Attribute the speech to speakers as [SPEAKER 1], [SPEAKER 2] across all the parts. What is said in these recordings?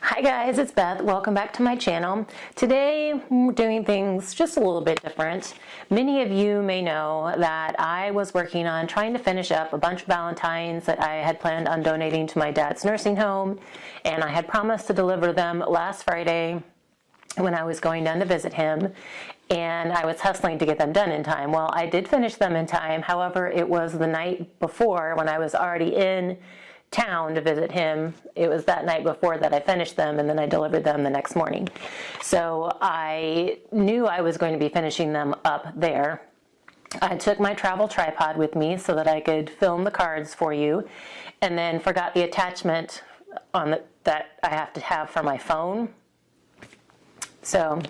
[SPEAKER 1] Hi guys, it's Beth. Welcome back to my channel. Today we're doing things just a little bit different. Many of you may know that I was working on trying to finish up a bunch of Valentines that I had planned on donating to my dad's nursing home, and I had promised to deliver them last Friday when I was going down to visit him, and I was hustling to get them done in time. Well, I did finish them in time. However, it was the night before when I was already in town to visit him. It was that night before that I finished them, and then I delivered them the next morning. So I knew I was going to be finishing them up there. I took my travel tripod with me so that I could film the cards for you, and then forgot the attachment that I have to have for my phone. So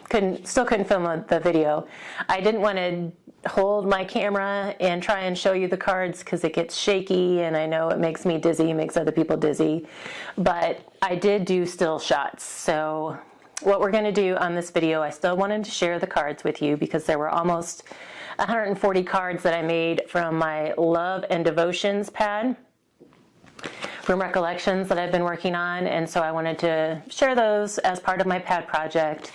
[SPEAKER 1] still couldn't film the video. I didn't want to hold my camera and try and show you the cards because it gets shaky, and I know it makes me dizzy, makes other people dizzy, but I did do still shots. So what we're going to do on this video, I still wanted to share the cards with you because there were almost 140 cards that I made from my Love and Devotions pad from recollections that I've been working on, and so I wanted to share those as part of my pad project,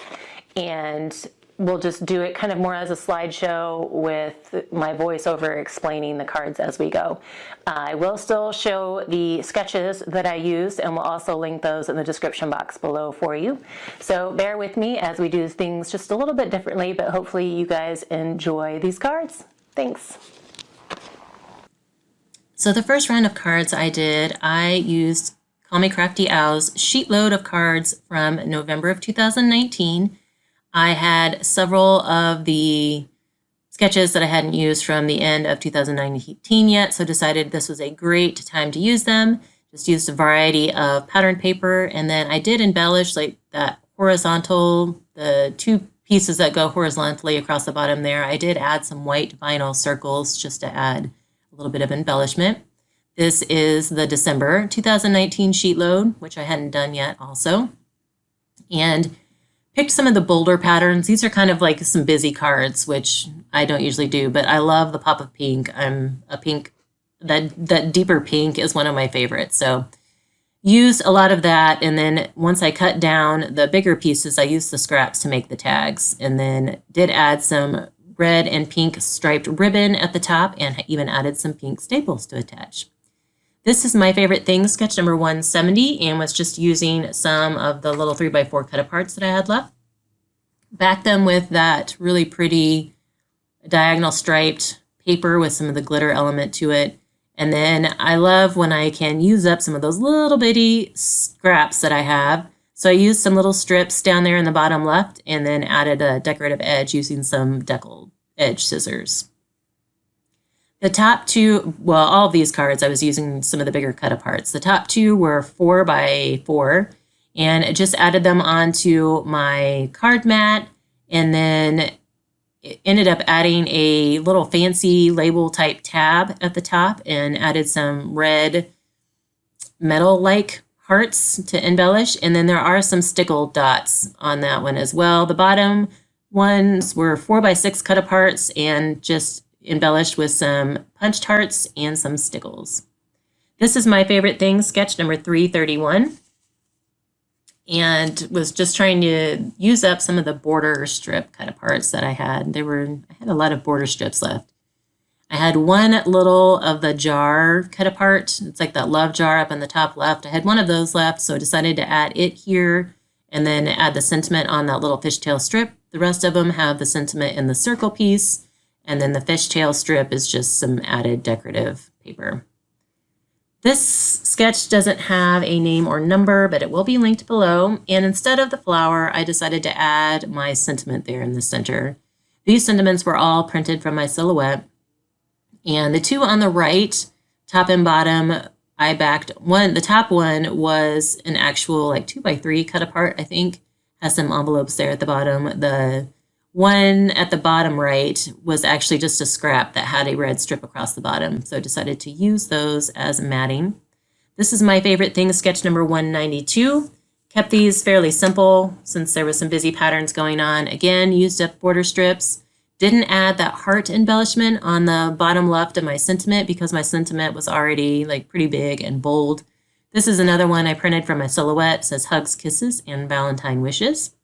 [SPEAKER 1] and we'll just do it kind of more as a slideshow with my voiceover explaining the cards as we go. I will still show the sketches that I used, and we'll also link those in the description box below for you. So bear with me as we do things just a little bit differently, but hopefully you guys enjoy these cards. Thanks.
[SPEAKER 2] So the first round of cards I used Call Me Crafty Owl's sheet load of cards from November of 2019. I had several of the sketches that I hadn't used from the end of 2019 yet, so decided this was a great time to use them. Just used a variety of pattern paper, and then I did embellish like that horizontal, the two pieces that go horizontally across the bottom there. I did add some white vinyl circles just to add a little bit of embellishment. This is the December 2019 sheet load, which I hadn't done yet also. And picked some of the bolder patterns. These are kind of like some busy cards, which I don't usually do, but I love the pop of pink. I'm a pink, that deeper pink is one of my favorites. So used a lot of that, and then once I cut down the bigger pieces, I used the scraps to make the tags, and then did add some red and pink striped ribbon at the top, and even added some pink staples to attach. This is my favorite thing, sketch number 170, and was just using some of the little 3x4 cut-aparts that I had left. Backed them with that really pretty diagonal striped paper with some of the glitter element to it. And then I love when I can use up some of those little bitty scraps that I have. So I used some little strips down there in the bottom left, and then added a decorative edge using some deckled edge scissors. The top two, well, all of these cards, I was using some of the bigger cut-aparts. The top two were 4x4, and just added them onto my card mat, and then ended up adding a little fancy label type tab at the top, and added some red metal-like hearts to embellish, and then there are some stickled dots on that one as well. The bottom ones were 4x6 cut-aparts and just embellished with some punched hearts and some stickles. This is my favorite thing, sketch number 331, and was just trying to use up some of the border strip cut-aparts that I had. I had a lot of border strips left. I had one little of the jar cut apart. It's like that love jar up in the top left. I had one of those left, so I decided to add it here and then add the sentiment on that little fishtail strip. The rest of them have the sentiment in the circle piece, and then the fishtail strip is just some added decorative paper. This sketch doesn't have a name or number, but it will be linked below. And instead of the flower, I decided to add my sentiment there in the center. These sentiments were all printed from my silhouette. And the two on the right, top and bottom, I backed one. The top one was an actual like 2x3 cut apart, I think. Has some envelopes there at the bottom. The one at the bottom right was actually just a scrap that had a red strip across the bottom. So I decided to use those as matting. This is my favorite thing, sketch number 192. Kept these fairly simple since there was some busy patterns going on. Again, used up border strips. Didn't add that heart embellishment on the bottom left of my sentiment because my sentiment was already like pretty big and bold. This is another one I printed from my silhouette. It says Hugs, Kisses, and Valentine Wishes.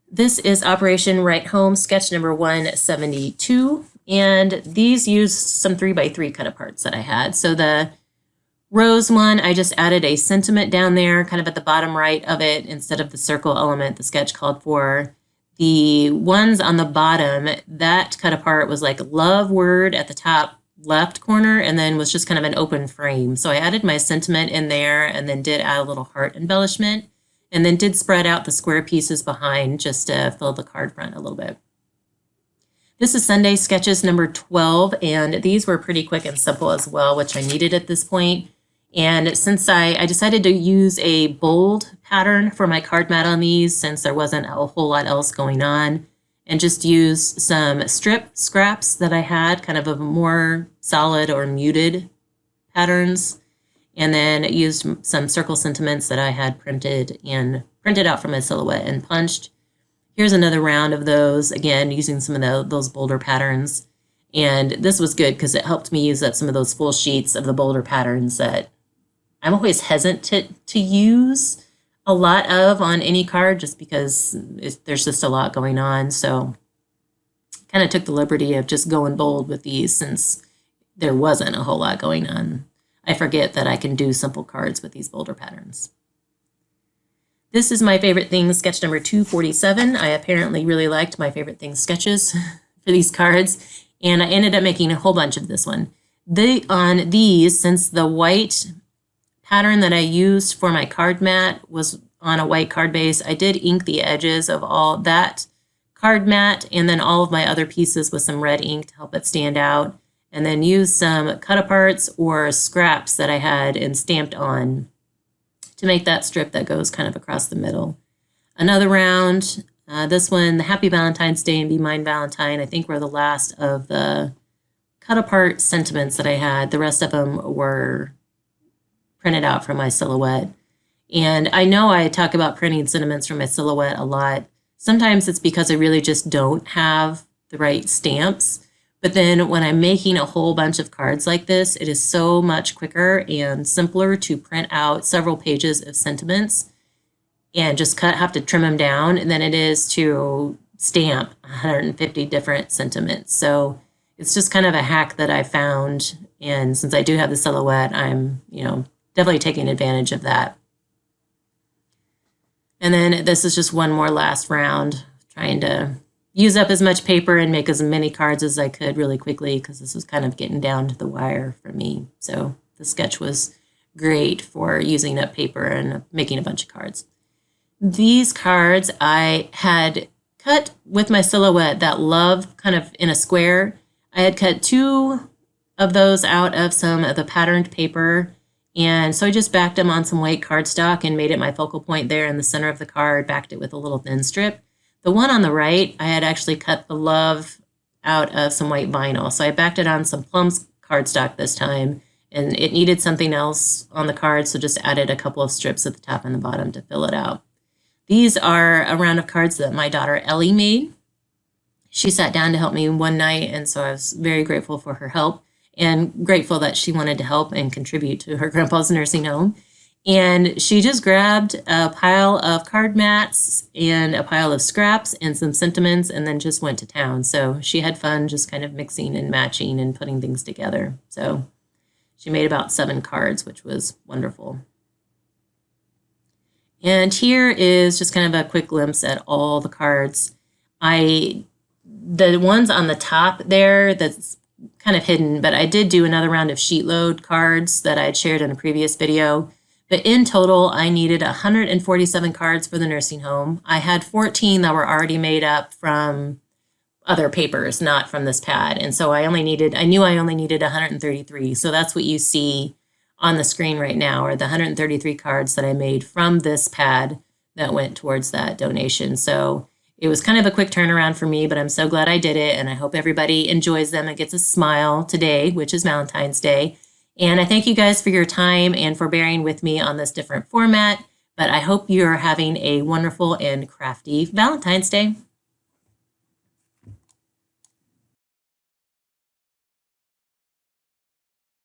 [SPEAKER 2] This is Operation Write Home, sketch number 172. And these used some 3x3 cut aparts that I had. So the rose one, I just added a sentiment down there, kind of at the bottom right of it, instead of the circle element the sketch called for. The ones on the bottom, that cut apart was like love word at the top left corner, and then was just kind of an open frame. So I added my sentiment in there, and then did add a little heart embellishment, and then did spread out the square pieces behind just to fill the card front a little bit. This is Sunday Sketches number 12, and these were pretty quick and simple as well, which I needed at this point. And since I decided to use a bold pattern for my card mat on these, since there wasn't a whole lot else going on, and just use some strip scraps that I had, kind of a more solid or muted patterns, and then used some circle sentiments that I had printed out from my silhouette and punched. Here's another round of those, again, using some of those bolder patterns. And this was good because it helped me use up some of those full sheets of the bolder patterns that I'm always hesitant to use a lot of on any card, just because there's just a lot going on. So kind of took the liberty of just going bold with these since there wasn't a whole lot going on. I forget that I can do simple cards with these bolder patterns. This is My Favorite Things sketch number 247. I apparently really liked My Favorite Things sketches for these cards, and I ended up making a whole bunch of this one. On these, since the white pattern that I used for my card mat was on a white card base, I did ink the edges of all that card mat and then all of my other pieces with some red ink to help it stand out, and then use some cut aparts or scraps that I had and stamped on to make that strip that goes kind of across the middle. Another round, this one, the Happy Valentine's Day and Be Mine Valentine, I think were the last of the cut apart sentiments that I had. The rest of them were printed out from my silhouette. And I know I talk about printing sentiments from my silhouette a lot. Sometimes it's because I really just don't have the right stamps. But then when I'm making a whole bunch of cards like this, it is so much quicker and simpler to print out several pages of sentiments and just have to trim them down than it is to stamp 150 different sentiments. So it's just kind of a hack that I found. And since I do have the silhouette, I'm, definitely taking advantage of that. And then this is just one more last round, trying to use up as much paper and make as many cards as I could really quickly, because this was kind of getting down to the wire for me. So the sketch was great for using up paper and making a bunch of cards. These cards I had cut with my silhouette, that love kind of in a square. I had cut 2 of those out of some of the patterned paper, and so I just backed them on some white cardstock and made it my focal point there in the center of the card, backed it with a little thin strip. The one on the right, I had actually cut the love out of some white vinyl. So I backed it on some Plums cardstock this time, and it needed something else on the card, so just added a couple of strips at the top and the bottom to fill it out. These are a round of cards that my daughter Ellie made. She sat down to help me one night, and so I was very grateful for her help and grateful that she wanted to help and contribute to her grandpa's nursing home. And she just grabbed a pile of card mats and a pile of scraps and some sentiments and then just went to town. So she had fun just kind of mixing and matching and putting things together. So she made about 7 cards, which was wonderful. And here is just kind of a quick glimpse at all the cards. The ones on the top there, that's kind of hidden, but I did do another round of sheet load cards that I had shared in a previous video. But in total, I needed 147 cards for the nursing home. I had 14 that were already made up from other papers, not from this pad. And so I knew I only needed 133. So that's what you see on the screen right now, are the 133 cards that I made from this pad that went towards that donation. So it was kind of a quick turnaround for me, but I'm so glad I did it. And I hope everybody enjoys them and gets a smile today, which is Valentine's Day. And I thank you guys for your time and for bearing with me on this different format. But I hope you're having a wonderful and crafty Valentine's Day.